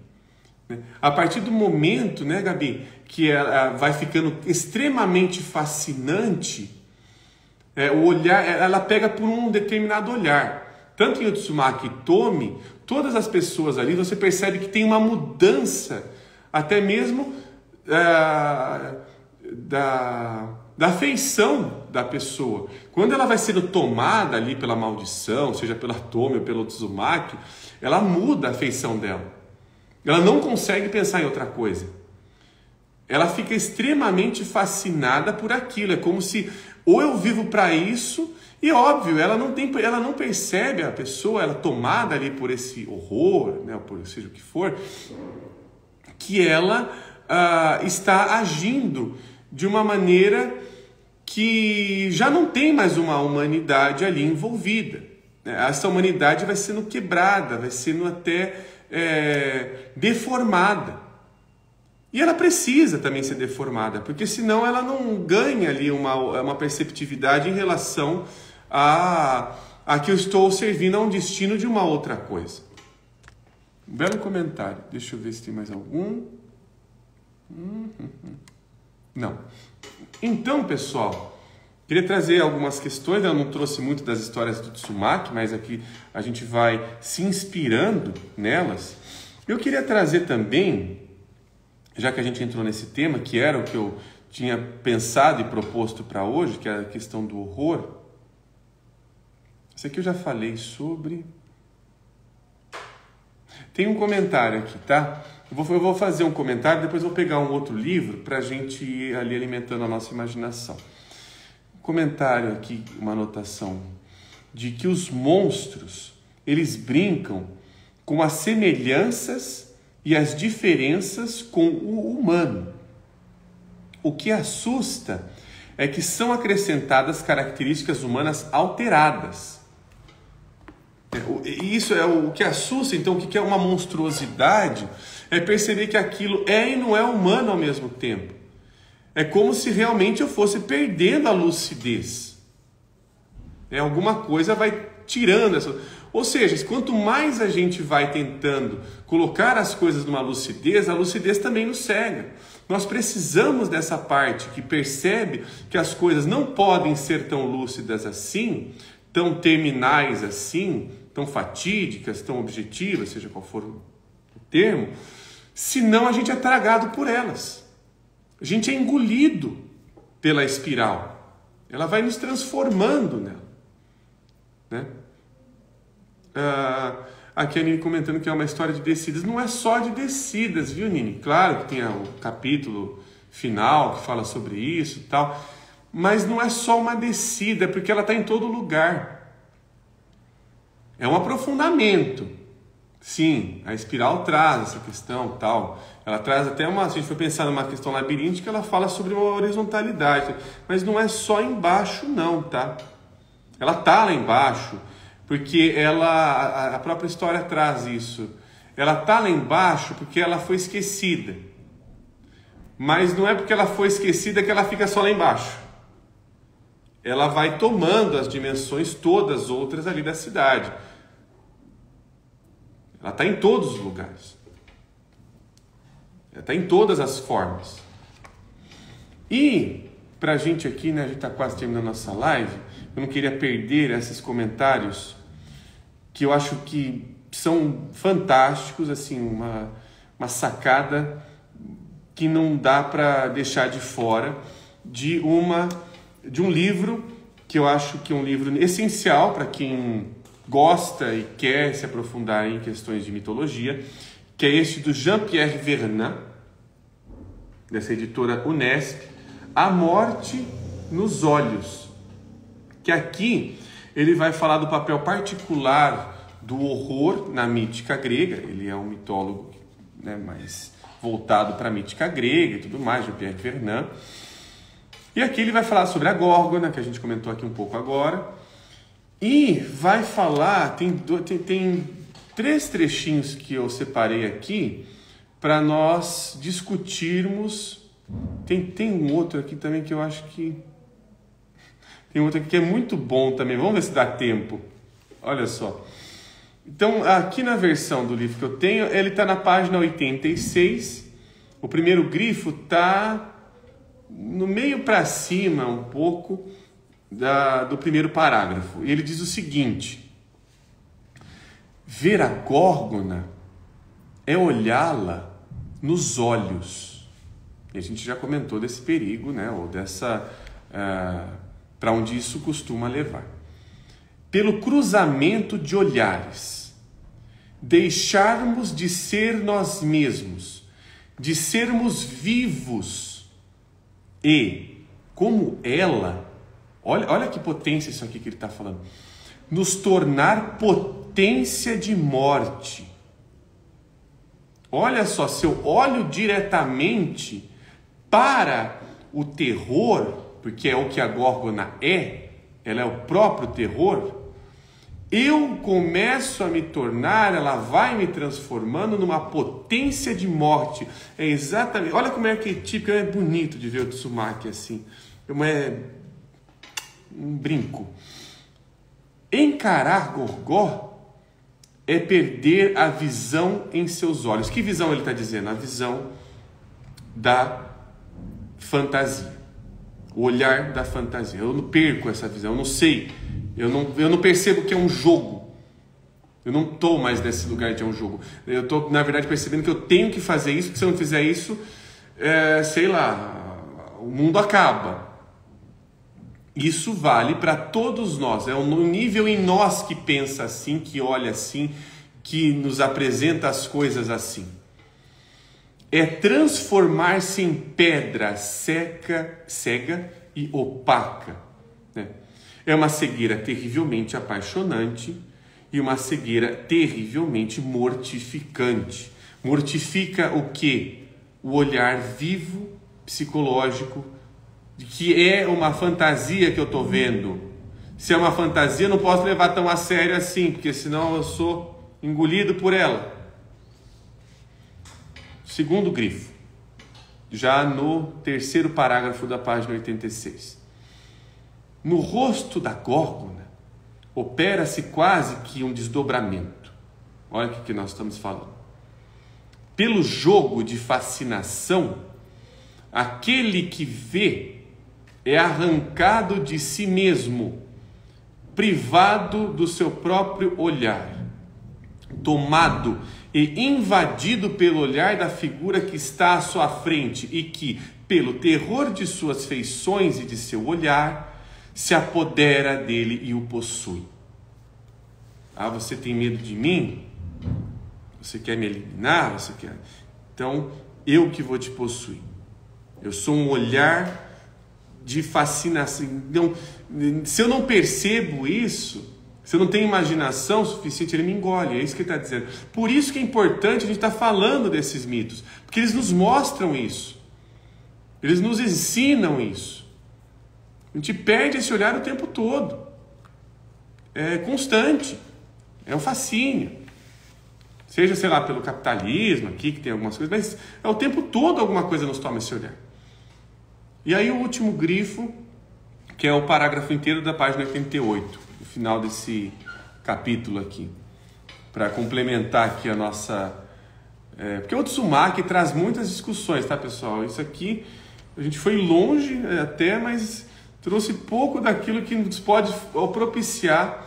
S1: A partir do momento, né, Gabi, que ela vai ficando extremamente fascinante, o olhar, ela pega por um determinado olhar. Tanto em Utsumaki e Tomi, todas as pessoas ali, você percebe que tem uma mudança, até mesmo da feição da pessoa. Quando ela vai sendo tomada ali pela maldição, seja pela Tomi ou pelo Utsumaki, ela muda a feição dela. Ela não consegue pensar em outra coisa. Ela fica extremamente fascinada por aquilo. É como se, ou eu vivo para isso, e óbvio, ela não percebe a pessoa, ela tomada ali por esse horror, né, por seja o que for, que ela está agindo de uma maneira que já não tem mais uma humanidade ali envolvida. Essa humanidade vai sendo quebrada, vai sendo até deformada. E ela precisa também ser deformada, porque senão ela não ganha ali uma perceptividade em relação a que eu estou servindo a um destino de uma outra coisa. Um belo comentário. Deixa eu ver se tem mais algum. Não. Então, pessoal, queria trazer algumas questões. Eu não trouxe muito das histórias do Tsumaki, mas aqui a gente vai se inspirando nelas. Eu queria trazer também, já que a gente entrou nesse tema, que era o que eu tinha pensado e proposto para hoje, que é a questão do horror. Isso aqui eu já falei sobre. Tem um comentário aqui, tá? Eu vou fazer um comentário, depois eu vou pegar um outro livro para a gente ir ali alimentando a nossa imaginação. Um comentário aqui, uma anotação, de que os monstros, eles brincam com as semelhanças e as diferenças com o humano. O que assusta é que são acrescentadas características humanas alteradas. Isso é o que assusta. Então, o que é uma monstruosidade é perceber que aquilo é e não é humano ao mesmo tempo. É como se realmente eu fosse perdendo a lucidez. Alguma coisa vai tirando essa... Ou seja, quanto mais a gente vai tentando colocar as coisas numa lucidez, a lucidez também nos cega. Nós precisamos dessa parte que percebe que as coisas não podem ser tão lúcidas assim, tão terminais assim, tão fatídicas, tão objetivas, seja qual for o termo, senão a gente é tragado por elas. A gente é engolido pela espiral. Ela vai nos transformando nela. Né? Aqui a Nini comentando que é uma história de descidas. Não é só de descidas, viu, Nini? Claro que tem o capítulo final que fala sobre isso e tal, mas não é só uma descida, é porque ela está em todo lugar. É um aprofundamento. Sim, a espiral traz essa questão tal. Ela traz até se a gente for pensar numa questão labiríntica, ela fala sobre uma horizontalidade. Mas não é só embaixo não, tá? Ela tá lá embaixo, porque a própria história traz isso. Ela tá lá embaixo porque ela foi esquecida. Mas não é porque ela foi esquecida que ela fica só lá embaixo. Ela vai tomando as dimensões todas outras ali da cidade. Ela está em todos os lugares. Ela está em todas as formas. E, para a gente aqui, né, a gente está quase terminando a nossa live, eu não queria perder esses comentários que eu acho que são fantásticos, assim, uma sacada que não dá para deixar de fora de um livro que eu acho que é um livro essencial para quem gosta e quer se aprofundar em questões de mitologia, que é este do Jean-Pierre Vernant, dessa editora Unesp, A Morte nos Olhos, que aqui ele vai falar do papel particular do horror na mítica grega. Ele é um mitólogo, né, mais voltado para a mítica grega e tudo mais, Jean-Pierre Vernant. E aqui ele vai falar sobre a Górgona, que a gente comentou aqui um pouco agora, e vai falar, tem 3 trechinhos que eu separei aqui para nós discutirmos. Tem um outro aqui também que eu acho que... Tem outro aqui que é muito bom também. Vamos ver se dá tempo. Olha só. Então, aqui na versão do livro que eu tenho, ele está na página 86. O primeiro grifo está no meio para cima, um pouco, do primeiro parágrafo. E ele diz o seguinte: ver a Górgona é olhá-la nos olhos. E a gente já comentou desse perigo, né? Ou dessa... para onde isso costuma levar. Pelo cruzamento de olhares, deixarmos de ser nós mesmos, de sermos vivos e, como ela, olha que potência isso aqui que ele está falando, nos tornar potência de morte. Olha só, se eu olho diretamente para o terror, porque é o que a Górgona é, ela é o próprio terror, eu começo a me tornar, ela vai me transformando numa potência de morte. É exatamente, olha como é arquetípico, é bonito de ver o Tsumaki assim, é um brinco. Encarar Gorgó é perder a visão em seus olhos. Que visão ele está dizendo? A visão da fantasia. O olhar da fantasia. Eu não perco essa visão, eu não sei. Eu não percebo que é um jogo. Eu não estou mais nesse lugar de é um jogo. Eu estou, na verdade, percebendo que eu tenho que fazer isso, porque se eu não fizer isso, sei lá, o mundo acaba. Isso vale para todos nós. É um nível em nós que pensa assim, que olha assim, que nos apresenta as coisas assim. É transformar-se em pedra cega e opaca. Né? É uma cegueira terrivelmente apaixonante e uma cegueira terrivelmente mortificante. Mortifica o quê? O olhar vivo, psicológico, de que é uma fantasia que eu estou vendo. Se é uma fantasia, eu não posso levar tão a sério assim, porque senão eu sou engolido por ela. Segundo grifo, já no terceiro parágrafo da página 86. No rosto da Górgona, opera-se quase que um desdobramento. Olha o que nós estamos falando. Pelo jogo de fascinação, aquele que vê é arrancado de si mesmo, privado do seu próprio olhar, tomado e invadido pelo olhar da figura que está à sua frente e que, pelo terror de suas feições e de seu olhar, se apodera dele e o possui. Ah, você tem medo de mim? Você quer me eliminar? Você quer? Então, eu que vou te possuir. Eu sou um olhar de fascinação. Então, se eu não percebo isso, se eu não tenho imaginação suficiente, ele me engole. É isso que ele está dizendo. Por isso que é importante a gente estar falando desses mitos, porque eles nos mostram isso. Eles nos ensinam isso. A gente perde esse olhar o tempo todo. É constante. É um fascínio. Seja, sei lá, pelo capitalismo aqui, que tem algumas coisas, mas é o tempo todo alguma coisa nos toma esse olhar. E aí o último grifo, que é o parágrafo inteiro da página 88, no final desse capítulo aqui. para complementar aqui a nossa... porque o Otsumaki traz muitas discussões, tá, pessoal? Isso aqui, a gente foi longe até, mas trouxe pouco daquilo que nos pode propiciar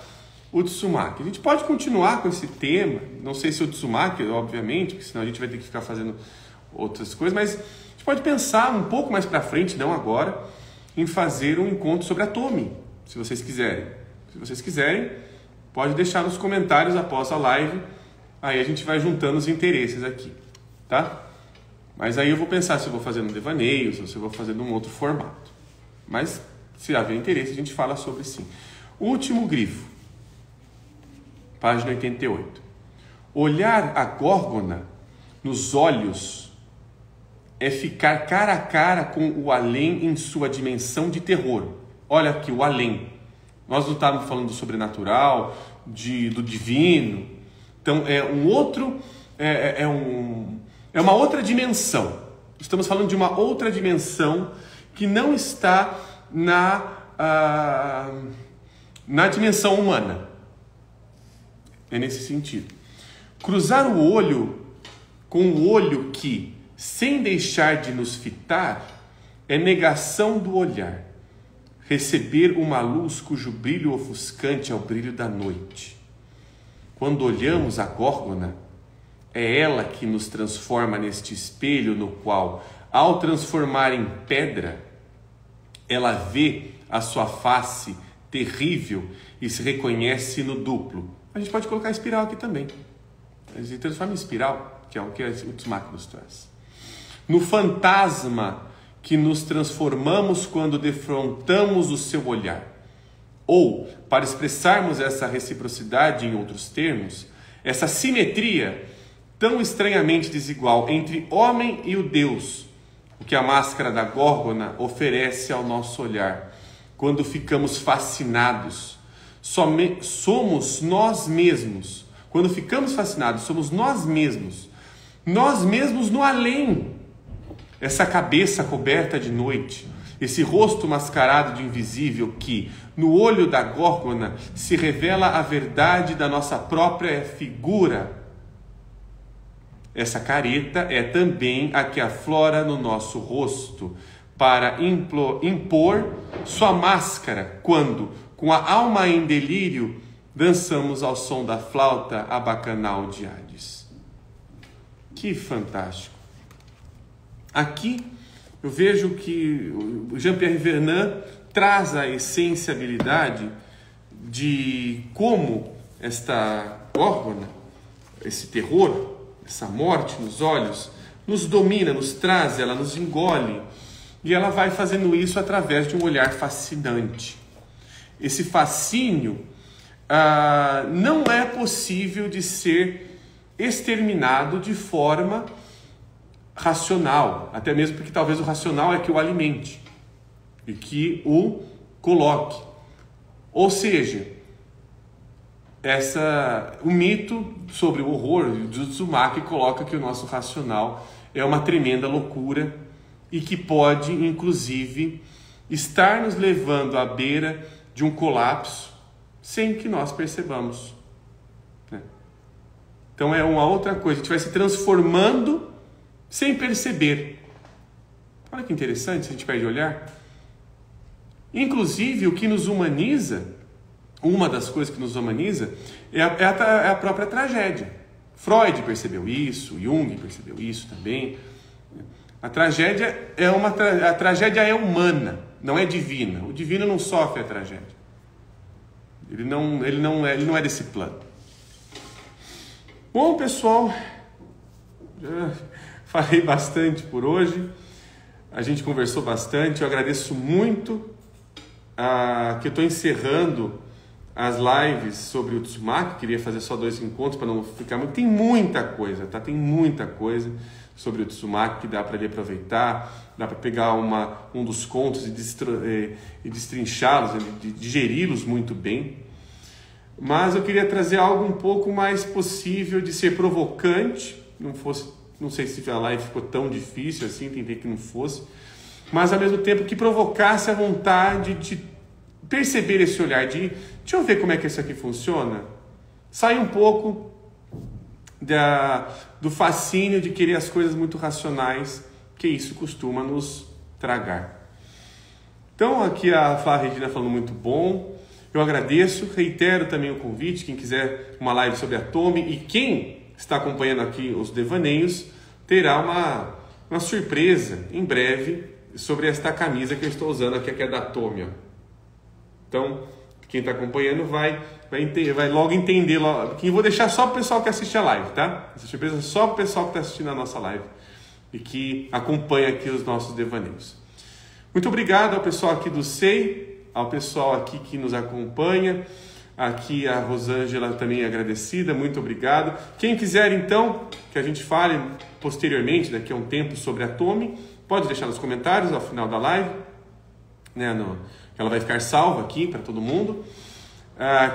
S1: o Otsumaki. A gente pode continuar com esse tema, não sei se o Otsumaki, obviamente, porque senão a gente vai ter que ficar fazendo outras coisas, mas a gente pode pensar um pouco mais para frente, não agora, em fazer um encontro sobre a Tomi, se vocês quiserem. Se vocês quiserem, pode deixar nos comentários após a live, aí a gente vai juntando os interesses aqui, tá? Mas aí eu vou pensar se eu vou fazer no devaneios ou se eu vou fazer num outro formato. Mas se haver interesse, a gente fala sobre sim. Último grifo, página 88. Olhar a górgona nos olhos é ficar cara a cara com o além em sua dimensão de terror. Olha aqui, o além. Nós não estávamos falando do sobrenatural, do divino. Então é uma outra dimensão. Estamos falando de uma outra dimensão que não está na dimensão humana. É nesse sentido. Cruzar o olho com o olho que, sem deixar de nos fitar, é negação do olhar. Receber uma luz cujo brilho ofuscante é o brilho da noite. Quando olhamos a górgona, é ela que nos transforma neste espelho no qual, ao transformar em pedra, ela vê a sua face terrível e se reconhece no duplo. A gente pode colocar espiral aqui também. A gente transforma em espiral, que é o que o Otsumaki nos traz. No fantasma que nos transformamos quando defrontamos o seu olhar. Ou, para expressarmos essa reciprocidade em outros termos, essa simetria tão estranhamente desigual entre homem e o Deus, o que a máscara da górgona oferece ao nosso olhar, quando ficamos fascinados. Somos nós mesmos. Quando ficamos fascinados, somos nós mesmos no além. Essa cabeça coberta de noite, esse rosto mascarado de invisível que, no olho da górgona, se revela a verdade da nossa própria figura. Essa careta é também a que aflora no nosso rosto para impor sua máscara quando, com a alma em delírio, dançamos ao som da flauta a bacanal de Hades. Que fantástico! Aqui eu vejo que o Jean-Pierre Vernant traz a essenciabilidade de como esta górgona, esse terror, essa morte nos olhos, nos domina, nos traz, ela nos engole. E ela vai fazendo isso através de um olhar fascinante. Esse fascínio não é possível de ser exterminado de forma racional, até mesmo porque talvez o racional é que o alimente e que o coloque. Ou seja, o mito sobre o horror de Otsumaki coloca que o nosso racional é uma tremenda loucura e que pode, inclusive, estar nos levando à beira de um colapso sem que nós percebamos. Então é uma outra coisa, a gente vai se transformando sem perceber. Olha que interessante, se a gente perde olhar. Inclusive, o que nos humaniza, uma das coisas que nos humaniza, é a própria tragédia. Freud percebeu isso, Jung percebeu isso também. A tragédia é humana, não é divina. O divino não sofre a tragédia. Ele não é desse plano. Bom, pessoal, já falei bastante por hoje. A gente conversou bastante. Eu agradeço muito que eu estou encerrando as lives sobre o Otsumaki. Queria fazer só 2 encontros para não ficar muito. Tem muita coisa, tá? Tem muita coisa sobre o Otsumaki que dá para ele aproveitar. Dá para pegar um dos contos e destrinchá-los, digeri-los muito bem. Mas eu queria trazer algo um pouco mais possível de ser provocante. Não sei se a live ficou tão difícil assim, tentei que não fosse. Mas ao mesmo tempo que provocasse a vontade de perceber esse olhar, deixa eu ver como é que isso aqui funciona. Sai um pouco do fascínio de querer as coisas muito racionais, que isso costuma nos tragar. Então, aqui a Flávia Regina falando muito bom. Eu agradeço, reitero também o convite, quem quiser uma live sobre a Tome, e quem está acompanhando aqui os devaneios, terá uma surpresa em breve sobre esta camisa que eu estou usando aqui, que é da Tome. Então, quem está acompanhando vai logo entender, que eu vou deixar só para o pessoal que assiste a live, tá? Essa surpresa é só para o pessoal que está assistindo a nossa live e que acompanha aqui os nossos devaneios. Muito obrigado ao pessoal aqui do SEI, ao pessoal aqui que nos acompanha, aqui a Rosângela também agradecida, muito obrigado. Quem quiser então que a gente fale posteriormente, daqui a um tempo, sobre a Tome, pode deixar nos comentários ao final da live, né, ela vai ficar salva aqui para todo mundo.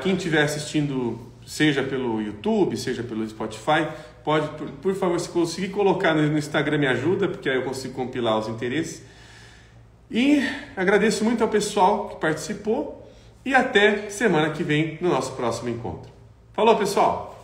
S1: Quem estiver assistindo, seja pelo YouTube, seja pelo Spotify, pode, por favor, se conseguir colocar no Instagram, me ajuda, porque aí eu consigo compilar os interesses. E agradeço muito ao pessoal que participou e até semana que vem no nosso próximo encontro. Falou, pessoal!